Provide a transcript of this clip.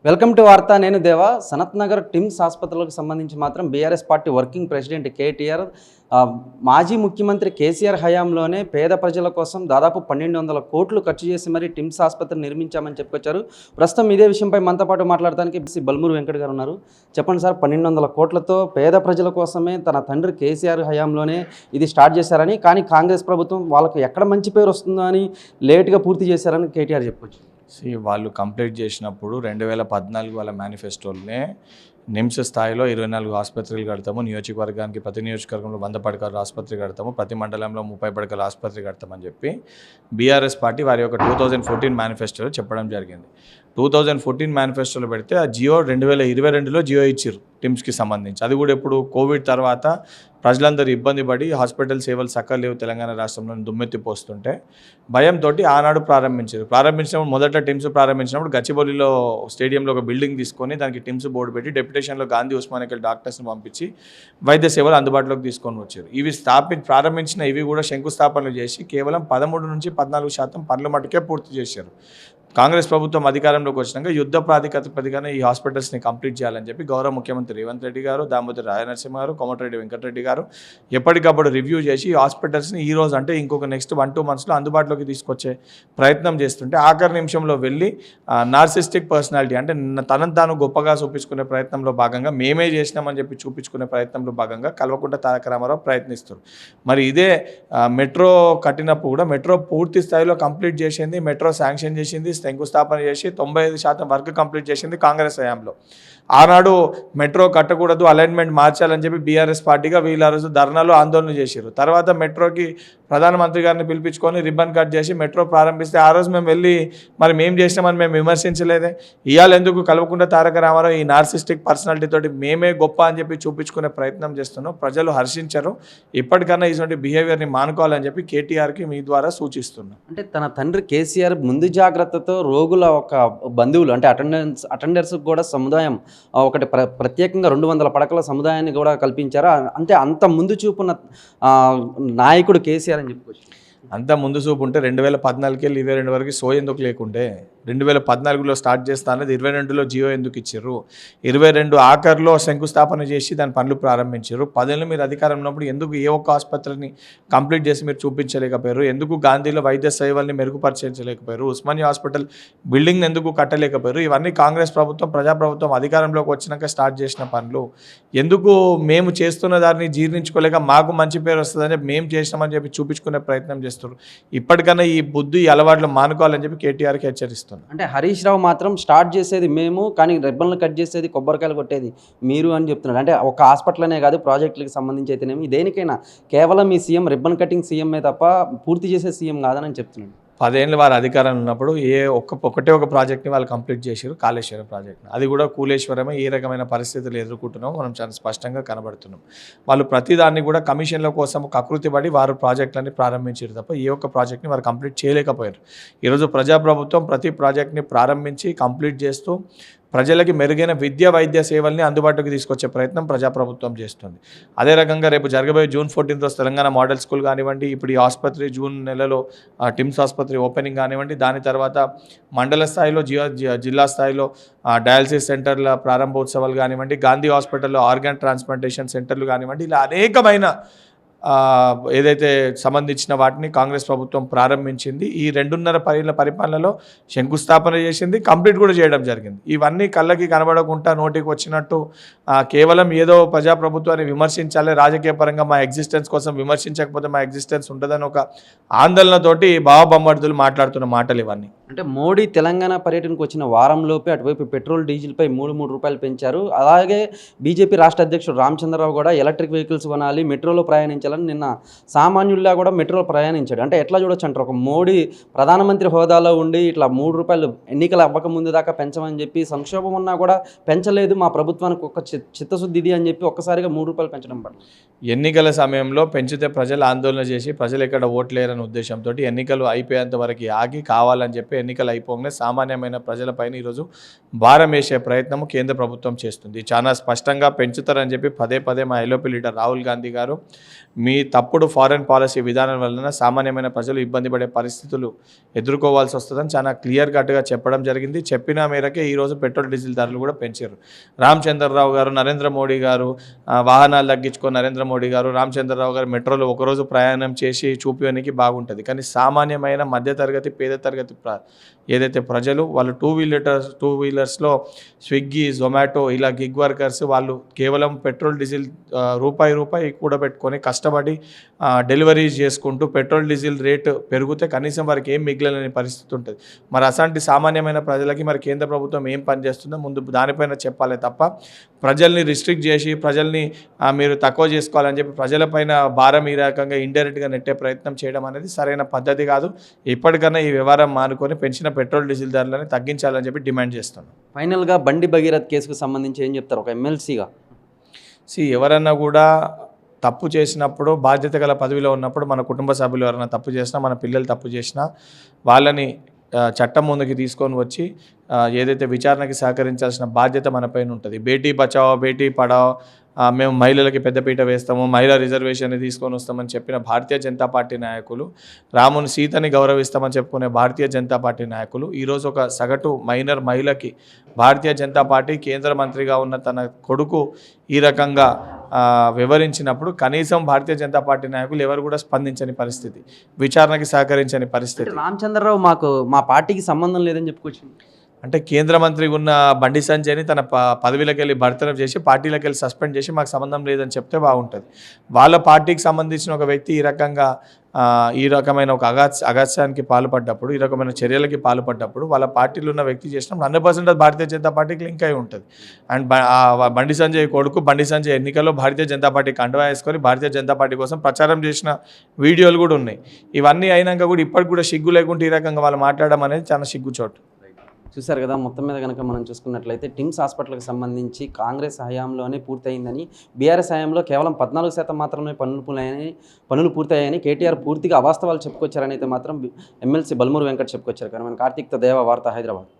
Welcome to వార్త. నేను దేవా. సనత్ నగర్ టిమ్స్ ఆసుపత్రులకు సంబంధించి మాత్రం BRS party working president KTR మాజీ ముఖ్యమంత్రి కేసీఆర్ హయాంలోనే పేద ప్రజల కోసం దాదాపు 1200 కోట్లు ఖర్చు చేసి మరి టిమ్స్ ఆసుపత్రి నిర్మించామని చెప్పుకొచ్చారు. ప్రస్తుతం ఇదే విషయంపై మనతో పాటు మాట్లాడడానికి బల్మూరు వెంకట్ గారు ఉన్నారు. చెప్పండి సార్, 1200 కోట్లతో పేద ప్రజల కోసమే తన తండ్రి కేసీఆర్ హయాంలోనే ఇది స్టార్ట్ చేశారని, కానీ కాంగ్రెస్ ప్రభుత్వం వాళ్ళకు ఎక్కడ మంచి పేరు వస్తుందో అని లేట్గా పూర్తి చేశారని కేటీఆర్ చెప్పొచ్చు. వాళ్ళు కంప్లీట్ చేసినప్పుడు 2014 వాళ్ళ మేనిఫెస్టోలోనే నిమ్స్ స్థాయిలో 24 ఆసుపత్రులు కడతాము, నియోజకవర్గానికి ప్రతి నియోజకవర్గంలో 100 పడకల ఆసుపత్రి కడతాము, ప్రతి మండలంలో 30 పడకల ఆసుపత్రి కడతామని చెప్పి బీఆర్ఎస్ పార్టీ వారి యొక్క 2014 మేనిఫెస్టోలో చెప్పడం జరిగింది. 2014 మేనిఫెస్టోలో పెడితే ఆ జియో 2022లో జియో ఇచ్చారు టిమ్స్కి సంబంధించి. అది కూడా ఇప్పుడు కోవిడ్ తర్వాత ప్రజలందరూ ఇబ్బంది పడి హాస్పిటల్ సేవలు సక్కలేవు తెలంగాణ రాష్ట్రంలో దుమ్మెత్తిపోస్తుంటే భయంతో ఆనాడు ప్రారంభించినప్పుడు మొదట టిమ్స్ ప్రారంభించినప్పుడు గచ్చిబౌలిలో స్టేడియంలో ఒక బిల్డింగ్ తీసుకొని దానికి టిమ్స్ బోర్డు పెట్టి డెప్యుటేషన్లో గాంధీ ఉస్మానియా డాక్టర్స్ని పంపించి వైద్య సేవలు అందుబాటులోకి తీసుకొని వచ్చారు. ఇవి ప్రారంభించిన ఇవి కూడా శంకుస్థాపనలు చేసి కేవలం 13 నుంచి 14% పనులు మటుకే పూర్తి చేశారు. కాంగ్రెస్ ప్రభుత్వం అధికారంలోకి వచ్చినాక యుద్ధ ప్రాతిపదికన ఈ హాస్పిటల్స్ని కంప్లీట్ చేయాలని చెప్పి గౌరవ ముఖ్యమంత్రి రేవంత్ రెడ్డి గారు, దామోదర్ రాజనరసింహ గారు, కోమటిరెడ్డి వెంకటరెడ్డి గారు ఎప్పటికప్పుడు రివ్యూ చేసి ఈ హాస్పిటల్స్ని ఈ రోజు అంటే ఇంకొక నెక్స్ట్ 1-2 మంత్స్లో అందుబాటులోకి తీసుకొచ్చే ప్రయత్నం చేస్తుంటే ఆఖరి నిమిషంలో వెళ్ళి నార్సిస్టిక్ పర్సనాలిటీ అంటే తనను తాను గొప్పగా చూపించుకునే ప్రయత్నంలో భాగంగా మేమే చేసినామని చెప్పి చూపించుకునే ప్రయత్నంలో భాగంగా కల్వకుంట్ల తారక రామారావు ప్రయత్నిస్తారు. మరి ఇదే మెట్రో కట్టినప్పుడు కూడా మెట్రో పూర్తి స్థాయిలో కంప్లీట్ చేసింది, మెట్రో శాంక్షన్ చేసింది, శంకుస్థాపన చేసి 95% వర్క్ కంప్లీట్ చేసింది కాంగ్రెస్ హయాంలో. ఆనాడు మెట్రో కట్టకూడదు, అలైన్మెంట్ మార్చాలని చెప్పి బీఆర్ఎస్ పార్టీగా వీళ్ళు ఆ రోజు ధర్నాలు ఆందోళన చేశారు. తర్వాత మెట్రోకి ప్రధానమంత్రి గారిని పిలిపించుకొని రిబ్బన్ కట్ చేసి మెట్రో ప్రారంభిస్తే ఆ రోజు మేము వెళ్ళి మరి మేము చేసినామని మేము విమర్శించలేదే. ఇవాళ ఎందుకు కల్వకుంట్ల తారక రామారావు ఈ నార్సిస్టిక్ పర్సనాలిటీ తోటి మేమే గొప్ప అని చెప్పి చూపించుకునే ప్రయత్నం చేస్తున్నాం. ప్రజలు హర్షించరు. ఇప్పటికన్నా ఇటువంటి బిహేవియర్ని మానుకోవాలని చెప్పి కేటీఆర్కి మీ ద్వారా సూచిస్తున్నాం. అంటే తన తండ్రి కేసీఆర్ ముందు జాగ్రత్తతో రోగుల ఒక బంధువులు అంటే అటెండర్స్ కూడా సముదాయం ఒకటి ప్రత్యేకంగా 200 పడకల సముదాయాన్ని కూడా కల్పించారు. అంటే అంత ముందు చూపున్న నాయకుడు కేసీఆర్ అని చెప్పుకోవచ్చు. అంతా ముందు చూపు ఉంటే 2014కి వెళ్ళి 22 వరకు సో ఎందుకు లేకుంటే 2014లో స్టార్ట్ చేస్తా అనేది 22లో జియో ఎందుకు ఇచ్చారు, 22 ఆఖరిలో శంకుస్థాపన చేసి దాని పనులు ప్రారంభించారు. 10 ఏళ్ళు మీరు అధికారంలో ఉన్నప్పుడు ఎందుకు ఏ ఒక్క ఆసుపత్రిని కంప్లీట్ చేసి మీరు చూపించలేకపోయారు, ఎందుకు గాంధీలో వైద్య సేవల్ని మెరుగుపరచలేకపోయారు, ఉస్మానియా హాస్పిటల్ బిల్డింగ్ ఎందుకు కట్టలేకపోయారు. ఇవన్నీ కాంగ్రెస్ ప్రభుత్వం ప్రజాప్రభుత్వం అధికారంలోకి వచ్చినాక స్టార్ట్ చేసిన పనులు. ఎందుకు మేము చేస్తున్న దాన్ని జీర్ణించుకోలేక మాకు మంచి పేరు వస్తుందని మేము చేసినామని చెప్పి చూపించుకునే ప్రయత్నం చేస్తారు. ఇప్పటికన్నా ఈ బుద్ధి అలవాట్లు మానుకోవాలని చెప్పి కేటీఆర్కి హెచ్చరిస్తున్నారు. అంటే హరీష్ రావు మాత్రం స్టార్ట్ చేసేది మేము, కానీ రిబ్బన్లు కట్ చేసేది, కొబ్బరికాయలు కొట్టేది మీరు అని చెప్తున్నాడు. అంటే ఒక హాస్పిటల్ అనే కాదు, ప్రాజెక్టులకు సంబంధించి అయితేనేమి దేనికైనా కేవలం ఈ సీఎం రిబ్బన్ కటింగ్ సీఎంఏ తప్ప పూర్తి చేసే సీఎం కాదని చెప్తున్నాడు. 10 ఏళ్ళు వారి అధికారంలో ఉన్నప్పుడు ఒకటే ఒక ప్రాజెక్ట్ని వాళ్ళు కంప్లీట్ చేశారు, కాళేశ్వరం ప్రాజెక్ట్ని. అది కూడా కూలేశ్వరమే. ఏ రకమైన పరిస్థితులు ఎదుర్కొంటున్నామో మనం చాలా స్పష్టంగా కనబడుతున్నాం. వాళ్ళు ప్రతిదాన్ని కూడా కమిషన్ల కోసం కకృతి పడి వారు ప్రాజెక్టులన్నీ ప్రారంభించారు తప్ప ఏ ఒక్క ప్రాజెక్ట్ని వారు కంప్లీట్ చేయలేకపోయారు. ఈరోజు ప్రజాప్రభుత్వం ప్రతి ప్రాజెక్ట్ని ప్రారంభించి కంప్లీట్ చేస్తూ ప్రజలకి మెరుగైన విద్య వైద్య సేవల్ని అందుబాటులోకి తీసుకొచ్చే ప్రయత్నం ప్రజాప్రభుత్వం చేస్తుంది. అదే రకంగా రేపు జరగబోయే June 14 రోజు తెలంగాణ మోడల్ స్కూల్ కానివ్వండి, ఇప్పుడు ఈ ఆసుపత్రి జూన్ నెలలో టిమ్స్ ఆసుపత్రి ఓపెనింగ్ కానివ్వండి, దాని తర్వాత మండల స్థాయిలో జిల్లా స్థాయిలో డయాలసిస్ సెంటర్ల ప్రారంభోత్సవాలు కానివ్వండి, గాంధీ హాస్పిటల్లో ఆర్గాన్ ట్రాన్స్ప్లాంటేషన్ సెంటర్లు కానివ్వండి, ఇలా అనేకమైన ఏదైతే సంబంధించిన వాటిని కాంగ్రెస్ ప్రభుత్వం ప్రారంభించింది. ఈ 2.5 ఏళ్ల పరిపాలనలో శంకుస్థాపన చేసింది, కంప్లీట్ కూడా చేయడం జరిగింది. ఇవన్నీ కళ్ళకి కనబడకుండా నోటికి వచ్చినట్టు కేవలం ఏదో ప్రజాప్రభుత్వాన్ని విమర్శించాలి, రాజకీయ పరంగా మా ఎగ్జిస్టెన్స్ కోసం విమర్శించకపోతే మా ఎగ్జిస్టెన్స్ ఉండదని ఒక ఆందోళనతోటి భావబొమ్మర్దులు మాట్లాడుతున్న మాటలు ఇవన్నీ. అంటే మోడీ తెలంగాణ పర్యటనకు వచ్చిన వారంలోపే అటువైపు పెట్రోల్ డీజిల్పై 3 రూపాయలు పెంచారు. అలాగే బీజేపీ రాష్ట్ర అధ్యక్షుడు రామచంద్రరావు కూడా ఎలక్ట్రిక్ వెహికల్స్ కొనాలి, మెట్రోలో ప్రయాణించాలని నిన్న సామాన్యుల్లా కూడా మెట్రోలో ప్రయాణించాడు. అంటే ఎట్లా చూడొచ్చు అంటారు, ఒక మోడీ ప్రధానమంత్రి హోదాలో ఉండి ఇట్లా 3 రూపాయలు ఎన్నికలు అవ్వక ముందు దాకా పెంచమని చెప్పి సంక్షోభం ఉన్నా కూడా పెంచలేదు, మా ప్రభుత్వానికి ఒక చిత్తశుద్ధి ఇది అని చెప్పి ఒక్కసారిగా 3 రూపాయలు పెంచడం పట్ల ఎన్నికల సమయంలో పెంచితే ప్రజలు ఆందోళన చేసి ప్రజలు ఎక్కడ ఓట్లేరనే ఉద్దేశంతో ఎన్నికలు అయిపోయేంత వరకు ఆగి కావాలని చెప్పి ఎన్నికలు అయిపోగానే సామాన్యమైన ప్రజలపైన ఈరోజు భారం వేసే ప్రయత్నం కేంద్ర ప్రభుత్వం చేస్తుంది. చాలా స్పష్టంగా పెంచుతారని చెప్పి పదే పదే మా ఎల్ఓపి లీడర్ రాహుల్ గాంధీ గారు మీ తప్పుడు ఫారెన్ పాలసీ విధానం వలన సామాన్యమైన ప్రజలు ఇబ్బంది పడే పరిస్థితులు ఎదుర్కోవాల్సి వస్తుందని చాలా క్లియర్ కట్గా చెప్పడం జరిగింది. చెప్పిన మేరకే ఈరోజు పెట్రోల్ డీజిల్ ధరలు కూడా పెంచారు. రామచంద్రరావు గారు, నరేంద్ర మోడీ గారు వాహనాలు తగ్గించుకొని నరేంద్ర మోడీ గారు, రామచంద్రరావు గారు మెట్రోలో ఒకరోజు ప్రయాణం చేసి చూపించడానికి బాగుంటుంది. కానీ సామాన్యమైన మధ్యతరగతి పేద తరగతి ఏదైతే ప్రజలు వాళ్ళు టూ వీలర్స్లో స్విగ్గీ, జొమాటో ఇలా గిగ్ వర్కర్స్ వాళ్ళు కేవలం పెట్రోల్ డీజిల్ రూపాయి కూడబెట్టుకొని కష్టపడి డెలివరీస్ చేసుకుంటూ పెట్రోల్ డీజిల్ రేటు పెరిగితే కనీసం వారికి ఏం మిగిలిన పరిస్థితి ఉంటుంది. మరి అసంటి సామాన్యమైన ప్రజలకి మరి కేంద్ర ప్రభుత్వం ఏం పనిచేస్తుందో ముందు దానిపైన చెప్పాలి తప్ప ప్రజల్ని రిస్ట్రిక్ట్ చేసి ప్రజల్ని మీరు తక్కువ చేసుకోవాలని చెప్పి ప్రజలపైన భారం ఈ రకంగా ఇండైరెక్ట్గా నెట్టే ప్రయత్నం చేయడం అనేది సరైన పద్ధతి కాదు. ఇప్పటికన్నా ఈ వ్యవహారం మానుకొని పెంచిన పెట్రోల్ డీజిల్ ధరలని తగ్గించాలని చెప్పి డిమాండ్ చేస్తున్నాం. ఫైనల్గా బండి భగీరథ్ కేసుకు సంబంధించి ఏం చెప్తారు ఒక ఎమ్మెల్సీగా? ఎవరన్నా కూడా తప్పు చేసినప్పుడు బాధ్యత గల పదవిలో ఉన్నప్పుడు మన కుటుంబ సభ్యులు ఎవరైనా తప్పు చేసినా, మన పిల్లలు తప్పు చేసినా వాళ్ళని చట్టం ముందుకి తీసుకొని వచ్చి ఏదైతే విచారణకి సహకరించాల్సిన బాధ్యత మన పైన ఉంటుంది. బేటీ బచావో బేటీ పడావో మేము మహిళలకి పెద్దపీట వేస్తాము, మహిళా రిజర్వేషన్ తీసుకొని వస్తామని చెప్పిన భారతీయ జనతా పార్టీ నాయకులు, రాముని సీతని గౌరవిస్తామని చెప్పుకునే భారతీయ జనతా పార్టీ నాయకులు ఈరోజు ఒక సగటు మైనర్ మహిళకి భారతీయ జనతా పార్టీ కేంద్ర మంత్రిగా ఉన్న తన కొడుకు ఈ రకంగా వివరించినప్పుడు కనీసం భారతీయ జనతా పార్టీ నాయకులు ఎవరు కూడా స్పందించని పరిస్థితి, విచారణకి సహకరించని పరిస్థితి. రామచంద్రరావు మా పార్టీకి సంబంధం లేదని చెప్పుకొచ్చింది. అంటే కేంద్ర మంత్రి ఉన్న బండి సంజయ్ని తన పదవిలోకి వెళ్ళి బర్తరఫ్ చేసి పార్టీలోకి వెళ్ళి సస్పెండ్ చేసి మాకు సంబంధం లేదని చెప్తే బాగుంటుంది. వాళ్ళ పార్టీకి సంబంధించిన ఒక వ్యక్తి ఈ రకంగా ఈ రకమైన ఒక అగత్యానికి పాల్పడ్డప్పుడు, ఈ రకమైన చర్యలకి పాల్పడ్డప్పుడు వాళ్ళ పార్టీలో ఉన్న వ్యక్తి చేసినప్పుడు 100% భారతీయ జనతా పార్టీకి లింక్ అయి ఉంటుంది. అండ్ బండి సంజయ్ కొడుకు బండి సంజయ్ ఎన్నికల్లో భారతీయ జనతా పార్టీ కండువా వేసుకొని భారతీయ జనతా పార్టీ కోసం ప్రచారం చేసిన వీడియోలు కూడా ఉన్నాయి. ఇవన్నీ అయినాక కూడా ఇప్పటికి కూడా సిగ్గు లేకుంటే ఈ రకంగా వాళ్ళు మాట్లాడడం అనేది చాలా సిగ్గుచోటు. చూశారు కదా, మొత్తం మీద కనుక మనం చూసుకున్నట్లయితే టిమ్స్ హాస్పిటల్కి సంబంధించి కాంగ్రెస్ హయాంలోనే పూర్తయిందని, బీఆర్ఎస్ హయాంలో కేవలం 14% మాత్రమే పనులు పూర్తయ్యాయని కేటీఆర్ పూర్తిగా అవాస్తవాలు చెప్పుకొచ్చారని అయితే మాత్రం ఎమ్మెల్సీ బల్మూరు వెంకట్ చెప్పుకొచ్చారు. కానీ మన కార్తీక్తో దేవ వార్త, హైదరాబాద్.